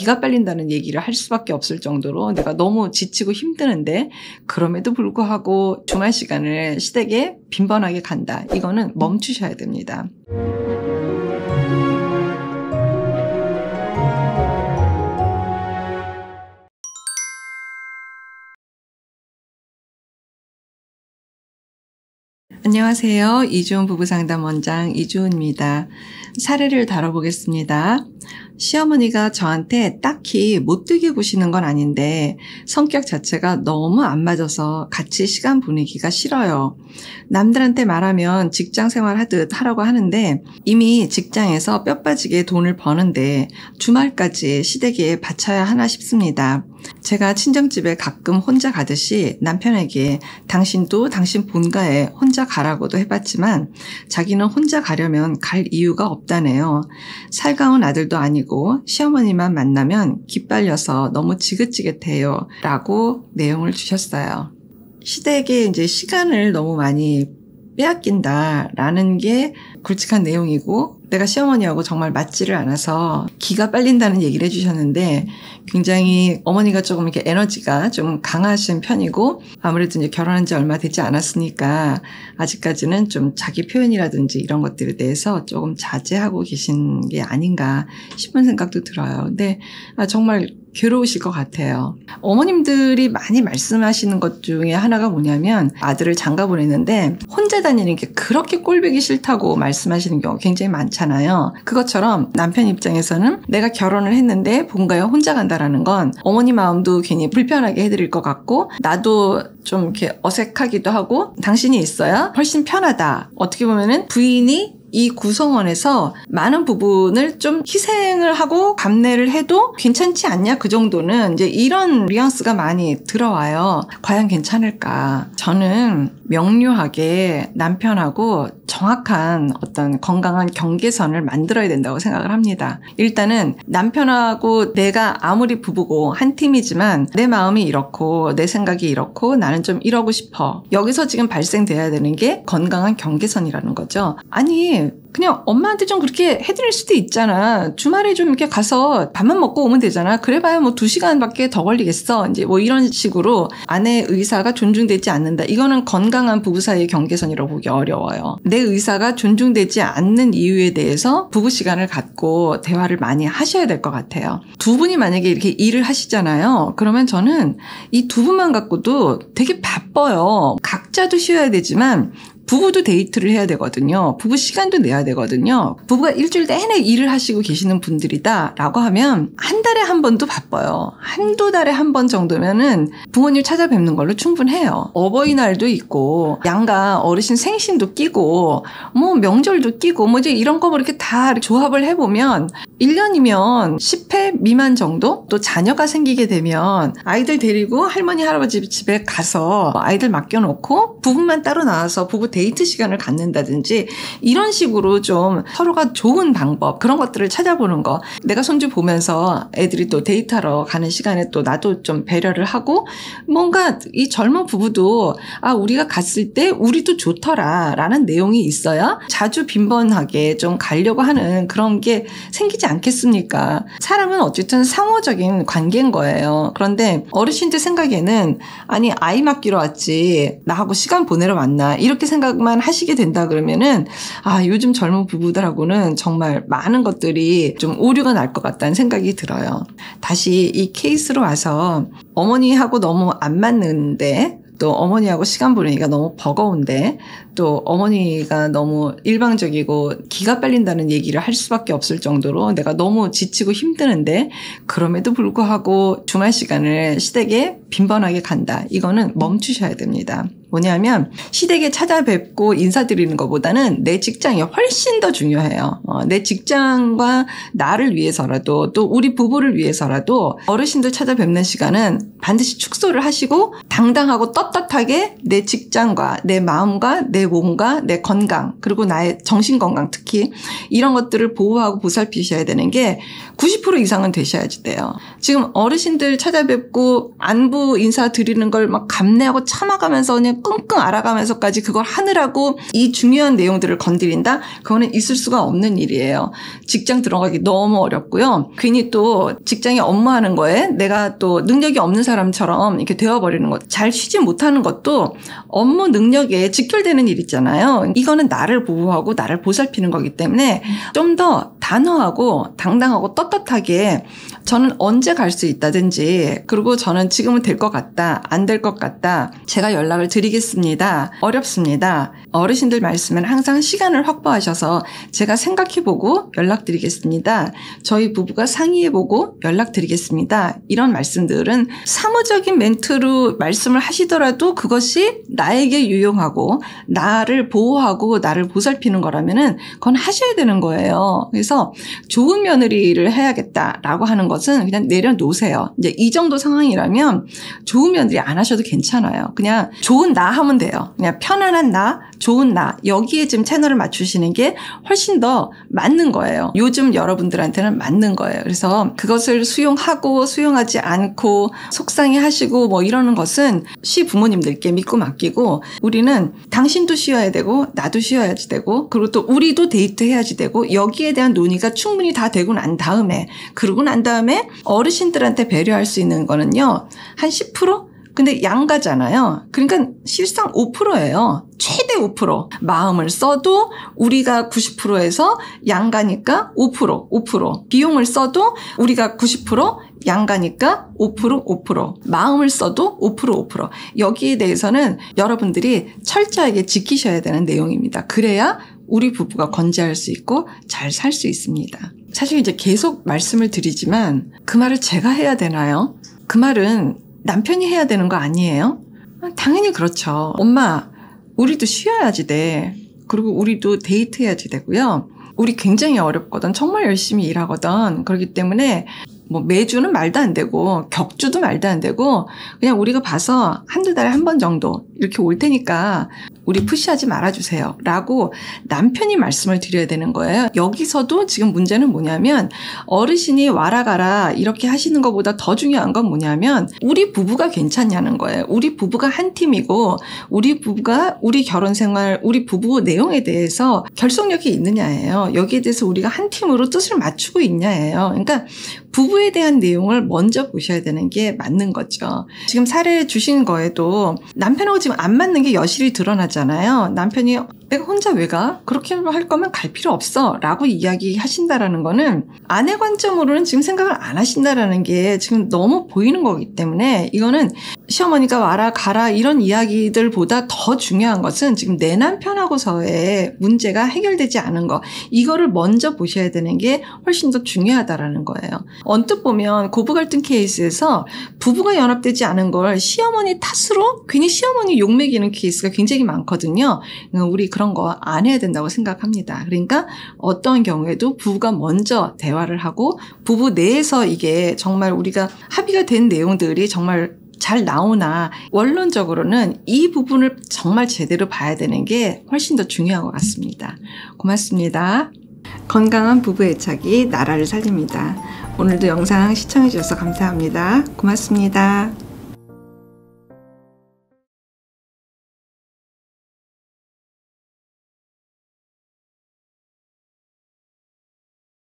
기가 빨린다는 얘기를 할 수밖에 없을 정도로 내가 너무 지치고 힘드는데 그럼에도 불구하고 주말 시간을 시댁에 빈번하게 간다. 이거는 멈추셔야 됩니다. 안녕하세요. 이주은 부부상담원장 이주은입니다. 사례를 다뤄보겠습니다. 시어머니가 저한테 딱히 못되게 구시는 건 아닌데 성격 자체가 너무 안 맞아서 같이 시간 보내기가 싫어요. 남들한테 말하면 직장 생활하듯 하라고 하는데 이미 직장에서 뼈 빠지게 돈을 버는데 주말까지 시댁에 바쳐야 하나 싶습니다. 제가 친정집에 가끔 혼자 가듯이 남편에게 당신도 당신 본가에 혼자 가라고도 해봤지만 자기는 혼자 가려면 갈 이유가 없다네요. 살가운 아들도 아니고 시어머니만 만나면 기빨려서 너무 지긋지긋해요 라고 내용을 주셨어요. 시댁에 이제 시간을 너무 많이 빼앗긴다라는 게 굵직한 내용이고 내가 시어머니하고 정말 맞지를 않아서 기가 빨린다는 얘기를 해주셨는데 굉장히 어머니가 조금 이렇게 에너지가 좀 강하신 편이고 아무래도 이제 결혼한 지 얼마 되지 않았으니까 아직까지는 좀 자기 표현이라든지 이런 것들에 대해서 조금 자제하고 계신 게 아닌가 싶은 생각도 들어요. 근데 정말 괴로우실 것 같아요. 어머님들이 많이 말씀하시는 것 중에 하나가 뭐냐면 아들을 장가 보냈는데 혼자 다니는 게 그렇게 꼴보기 싫다고 말씀하시는 경우 굉장히 많잖아요. 그것처럼 남편 입장에서는 내가 결혼을 했는데 본가에 혼자 간다라는 건 어머니 마음도 괜히 불편하게 해드릴 것 같고 나도 좀 이렇게 어색하기도 하고 당신이 있어야 훨씬 편하다. 어떻게 보면은 부인이 이 구성원에서 많은 부분을 좀 희생을 하고 감내를 해도 괜찮지 않냐 그 정도는 이제 이런 뉘앙스가 많이 들어와요. 과연 괜찮을까? 저는 명료하게 남편하고 정확한 어떤 건강한 경계선을 만들어야 된다고 생각을 합니다. 일단은 남편하고 내가 아무리 부부고 한 팀이지만 내 마음이 이렇고 내 생각이 이렇고 나는 좀 이러고 싶어. 여기서 지금 발생돼야 되는 게 건강한 경계선이라는 거죠. 아니 그냥 엄마한테 좀 그렇게 해드릴 수도 있잖아. 주말에 좀 이렇게 가서 밥만 먹고 오면 되잖아. 그래봐야 뭐 2시간밖에 더 걸리겠어. 이제 뭐 이런 식으로 아내의 의사가 존중되지 않는다. 이거는 건강한 부부 사이의 경계선이라고 보기 어려워요. 내 의사가 존중되지 않는 이유에 대해서 부부 시간을 갖고 대화를 많이 하셔야 될 것 같아요. 두 분이 만약에 이렇게 일을 하시잖아요. 그러면 저는 이 두 분만 갖고도 되게 바빠요. 각자도 쉬어야 되지만 부부도 데이트를 해야 되거든요. 부부 시간도 내야 되거든요. 부부가 일주일 내내 일을 하시고 계시는 분들이다 라고 하면 한 달에 한 번도 바빠요. 한두 달에 한 번 정도면은 부모님 찾아뵙는 걸로 충분해요. 어버이날도 있고 양가 어르신 생신도 끼고 뭐 명절도 끼고 뭐 이제 이런 거 이렇게 다 조합을 해보면 1년이면 10회 미만 정도? 또 자녀가 생기게 되면 아이들 데리고 할머니 할아버지 집에 가서 아이들 맡겨놓고 부부만 따로 나와서 부부 데이트 시간을 갖는다든지 이런 식으로 좀 서로가 좋은 방법 그런 것들을 찾아보는 거. 내가 손주 보면서 애들이 또 데이트하러 가는 시간에 또 나도 좀 배려를 하고 뭔가 이 젊은 부부도 우리가 갔을 때 우리도 좋더라 라는 내용이 있어야 자주 빈번하게 좀 가려고 하는 그런 게 생기지 않겠습니까? 사람은 어쨌든 상호적인 관계인 거예요. 그런데 어르신들 생각에는 아니 아이 맡기러 왔지 나하고 시간 보내러 왔나 이렇게 생각만 하시게 된다 그러면은 요즘 젊은 부부들하고는 정말 많은 것들이 좀 오류가 날 것 같다는 생각이 들어요. 다시 이 케이스로 와서 어머니하고 너무 안 맞는데 또 어머니하고 시간 보내기가 너무 버거운데 또 어머니가 너무 일방적이고 기가 빨린다는 얘기를 할 수밖에 없을 정도로 내가 너무 지치고 힘드는데 그럼에도 불구하고 주말 시간을 시댁에 빈번하게 간다. 이거는 멈추셔야 됩니다. 뭐냐면 시댁에 찾아뵙고 인사드리는 것보다는 내 직장이 훨씬 더 중요해요. 내 직장과 나를 위해서라도 또 우리 부부를 위해서라도 어르신들 찾아뵙는 시간은 반드시 축소를 하시고 당당하고 떳떳하게 내 직장과 내 마음과 내 몸과 내 건강 그리고 나의 정신건강 특히 이런 것들을 보호하고 보살피셔야 되는 게 90% 이상은 되셔야지 돼요. 지금 어르신들 찾아뵙고 안부 인사 드리는 걸 막 감내하고 참아가면서 그냥 지금 끙끙 앓아가면서까지 그걸 하느라고 이 중요한 내용들을 건드린다? 그거는 있을 수가 없는 일이에요. 직장 들어가기 너무 어렵고요. 괜히 또 직장에 업무하는 거에 내가 또 능력이 없는 사람처럼 이렇게 되어버리는 것, 잘 쉬지 못하는 것도 업무 능력에 직결되는 일 있잖아요. 이거는 나를 보호하고 나를 보살피는 거기 때문에 좀 더 단호하고 당당하고 떳떳하게 저는 언제 갈 수 있다든지, 그리고 저는 지금은 될 것 같다, 안 될 것 같다, 제가 연락을 드리겠습니다, 어렵습니다, 어르신들 말씀은 항상 시간을 확보하셔서 제가 생각해보고 연락드리겠습니다, 저희 부부가 상의해보고 연락드리겠습니다, 이런 말씀들은 사무적인 멘트로 말씀을 하시더라도 그것이 나에게 유용하고 나를 보호하고 나를 보살피는 거라면은 그건 하셔야 되는 거예요. 그래서 좋은 며느리를 해야겠다라고 하는 것은 그냥 내려놓으세요. 이제 이 정도 상황이라면 좋은 며느리 안 하셔도 괜찮아요. 그냥 좋은 나 하면 돼요. 그냥 편안한 나, 좋은 나, 여기에 지금 채널을 맞추시는 게 훨씬 더 맞는 거예요. 요즘 여러분들한테는 맞는 거예요. 그래서 그것을 수용하고 수용하지 않고 속상해하시고 뭐 이러는 것은 시부모님들께 믿고 맡기고, 우리는 당신도 쉬어야 되고 나도 쉬어야지 되고, 그리고 또 우리도 데이트 해야지 되고, 여기에 대한 논의가 충분히 다 되고 난 다음에, 그러고 난 다음에 어르신들한테 배려할 수 있는 거는요, 한 10%? 근데 양가잖아요. 그러니까 실상 5%예요. 최대 5%. 마음을 써도 우리가 90%에서 양가니까 5%. 비용을 써도 우리가 90%, 양가니까 5%. 마음을 써도 5%. 여기에 대해서는 여러분들이 철저하게 지키셔야 되는 내용입니다. 그래야 우리 부부가 건재할 수 있고 잘 살 수 있습니다. 사실 이제 계속 말씀을 드리지만 그 말을 제가 해야 되나요? 그 말은 남편이 해야 되는 거 아니에요? 당연히 그렇죠. 엄마, 우리도 쉬어야지 돼. 그리고 우리도 데이트해야지 되고요. 우리 굉장히 어렵거든. 정말 열심히 일하거든. 그렇기 때문에 뭐 매주는 말도 안 되고 격주도 말도 안 되고, 그냥 우리가 봐서 한두 달에 한 번 정도 이렇게 올 테니까 우리 푸시하지 말아주세요 라고 남편이 말씀을 드려야 되는 거예요. 여기서도 지금 문제는 뭐냐면, 어르신이 와라 가라 이렇게 하시는 것보다 더 중요한 건 뭐냐면 우리 부부가 괜찮냐는 거예요. 우리 부부가 한 팀이고, 우리 부부가 우리 결혼 생활, 우리 부부 내용에 대해서 결속력이 있느냐예요. 여기에 대해서 우리가 한 팀으로 뜻을 맞추고 있냐예요. 그러니까 부부에 대한 내용을 먼저 보셔야 되는 게 맞는 거죠. 지금 사례 주신 거에도 남편하고 지금 안 맞는 게 여실히 드러나잖아요. 남편이 내가 혼자 왜 가? 그렇게 할 거면 갈 필요 없어 라고 이야기하신다라는 거는 아내 관점으로는 지금 생각을 안 하신다라는 게 지금 너무 보이는 거기 때문에, 이거는 시어머니가 와라 가라 이런 이야기들보다 더 중요한 것은 지금 내 남편하고서의 문제가 해결되지 않은 거, 이거를 먼저 보셔야 되는 게 훨씬 더 중요하다라는 거예요. 언뜻 보면 고부 갈등 케이스에서 부부가 연합되지 않은 걸 시어머니 탓으로 괜히 시어머니 욕먹이는 케이스가 굉장히 많거든요. 우리 그런 거 안 해야 된다고 생각합니다. 그러니까 어떤 경우에도 부부가 먼저 대화를 하고 부부 내에서 이게 정말 우리가 합의가 된 내용들이 정말 잘 나오나, 원론적으로는 이 부분을 정말 제대로 봐야 되는 게 훨씬 더 중요한 것 같습니다. 고맙습니다. 건강한 부부 애착이 나라를 살립니다. 오늘도 영상 시청해 주셔서 감사합니다. 고맙습니다.